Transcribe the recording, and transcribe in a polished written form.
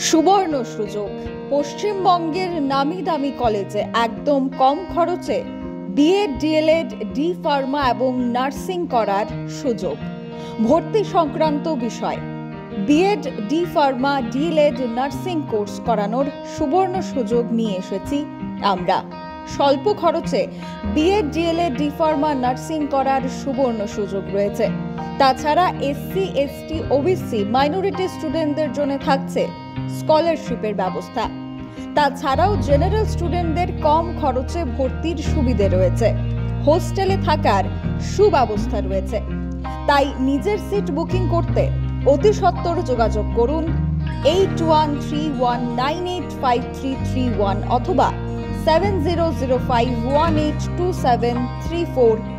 সুবর্ণ সুযোগ। পশ্চিমবঙ্গের নামি দামি কলেজে একদম কম খরচে বিএড, ডিএলএড, ডি ফার্মা এবং নার্সিং করার সুযোগ। ভর্তি সংক্রান্ত বিষয় BEd, D pharma, DElEd, nursing course করানোর সুবর্ণ সুযোগ নিয়ে এসেছি আমরা। স্বল্প খরচে BEd, DElEd, D pharma, nursing করার সুবর্ণ সুযোগ রয়েছে। তাছাড়া এসসি, এসটি, ওবিসি, মাইনরিটি স্টুডেন্টদের জন্য থাকছে স্কলারশিপের ব্যবস্থা। তাছাড়াও জেনারেল স্টুডেন্টদের কম খরচে ভর্তির সুবিধে রয়েছে। হোস্টেলে থাকার সুব্যবস্থা রয়েছে। তাই নিজের সিট বুকিং করতে অতি সত্বর যোগাযোগ করুন 8131985331 অথবা 7005182734